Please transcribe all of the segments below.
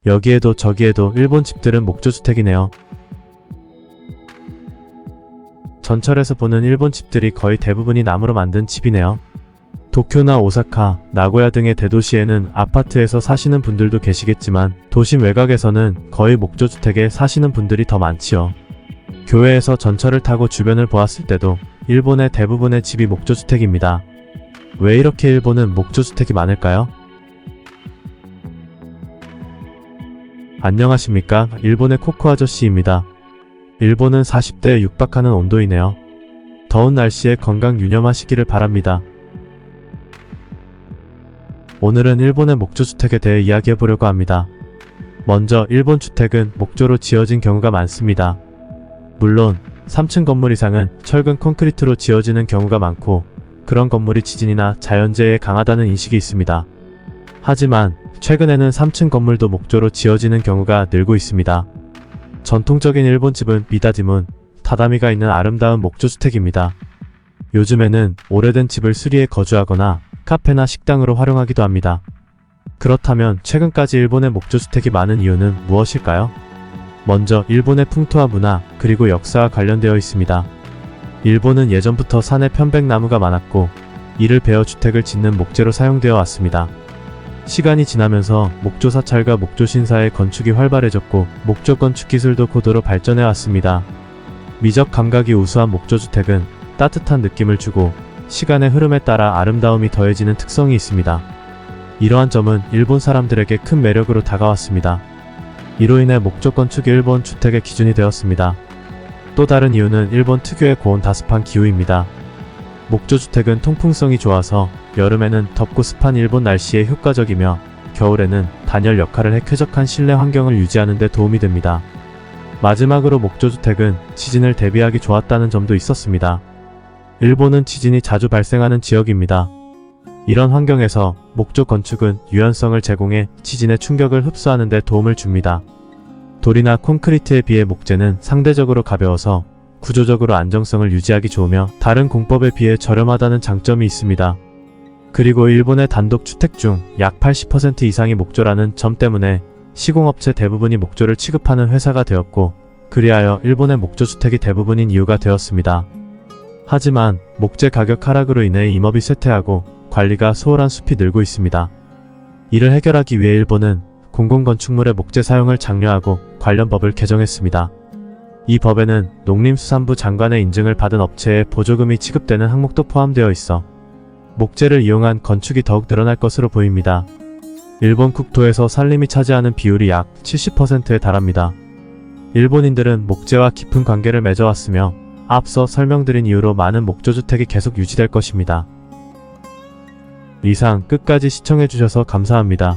여기에도 저기에도 일본 집들은 목조주택이네요. 전철에서 보는 일본 집들이 거의 대부분이 나무로 만든 집이네요. 도쿄나 오사카, 나고야 등의 대도시에는 아파트에서 사시는 분들도 계시겠지만 도심 외곽에서는 거의 목조주택에 사시는 분들이 더 많지요. 교외에서 전철을 타고 주변을 보았을 때도 일본의 대부분의 집이 목조주택입니다. 왜 이렇게 일본은 목조주택이 많을까요? 안녕하십니까? 일본의 코코 아저씨입니다. 일본은 40대에 육박하는 온도이네요. 더운 날씨에 건강 유념하시기를 바랍니다. 오늘은 일본의 목조주택에 대해 이야기해보려고 합니다. 먼저 일본 주택은 목조로 지어진 경우가 많습니다. 물론 3층 건물 이상은 철근 콘크리트로 지어지는 경우가 많고 그런 건물이 지진이나 자연재해에 강하다는 인식이 있습니다. 하지만 최근에는 3층 건물도 목조로 지어지는 경우가 늘고 있습니다. 전통적인 일본 집은 미다지문, 다다미가 있는 아름다운 목조주택입니다. 요즘에는 오래된 집을 수리해 거주하거나 카페나 식당으로 활용하기도 합니다. 그렇다면 최근까지 일본의 목조주택이 많은 이유는 무엇일까요? 먼저 일본의 풍토와 문화 그리고 역사와 관련되어 있습니다. 일본은 예전부터 산에 편백나무가 많았고 이를 베어 주택을 짓는 목재로 사용되어 왔습니다. 시간이 지나면서 목조 사찰과 목조 신사의 건축이 활발해졌고 목조 건축 기술도 고도로 발전해 왔습니다. 미적 감각이 우수한 목조주택은 따뜻한 느낌을 주고 시간의 흐름에 따라 아름다움이 더해지는 특성이 있습니다. 이러한 점은 일본 사람들에게 큰 매력으로 다가왔습니다. 이로 인해 목조 건축이 일본 주택의 기준이 되었습니다. 또 다른 이유는 일본 특유의 고온다습한 기후입니다. 목조주택은 통풍성이 좋아서 여름에는 덥고 습한 일본 날씨에 효과적이며 겨울에는 단열 역할을 해 쾌적한 실내 환경을 유지하는 데 도움이 됩니다. 마지막으로 목조주택은 지진을 대비하기 좋았다는 점도 있었습니다. 일본은 지진이 자주 발생하는 지역입니다. 이런 환경에서 목조 건축은 유연성을 제공해 지진의 충격을 흡수하는 데 도움을 줍니다. 돌이나 콘크리트에 비해 목재는 상대적으로 가벼워서 구조적으로 안정성을 유지하기 좋으며 다른 공법에 비해 저렴하다는 장점이 있습니다. 그리고 일본의 단독주택 중 약 80% 이상이 목조라는 점 때문에 시공업체 대부분이 목조를 취급하는 회사가 되었고 그리하여 일본의 목조주택이 대부분인 이유가 되었습니다. 하지만 목재 가격 하락으로 인해 임업이 쇠퇴하고 관리가 소홀한 숲이 늘고 있습니다. 이를 해결하기 위해 일본은 공공건축물의 목재 사용을 장려하고 관련 법을 개정했습니다. 이 법에는 농림수산부 장관의 인증을 받은 업체에 보조금이 지급되는 항목도 포함되어 있어 목재를 이용한 건축이 더욱 늘어날 것으로 보입니다. 일본 국토에서 산림이 차지하는 비율이 약 70%에 달합니다. 일본인들은 목재와 깊은 관계를 맺어왔으며 앞서 설명드린 이유로 많은 목조주택이 계속 유지될 것입니다. 이상 끝까지 시청해주셔서 감사합니다.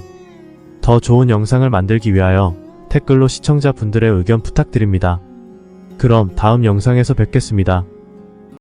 더 좋은 영상을 만들기 위하여 댓글로 시청자분들의 의견 부탁드립니다. 그럼 다음 영상에서 뵙겠습니다.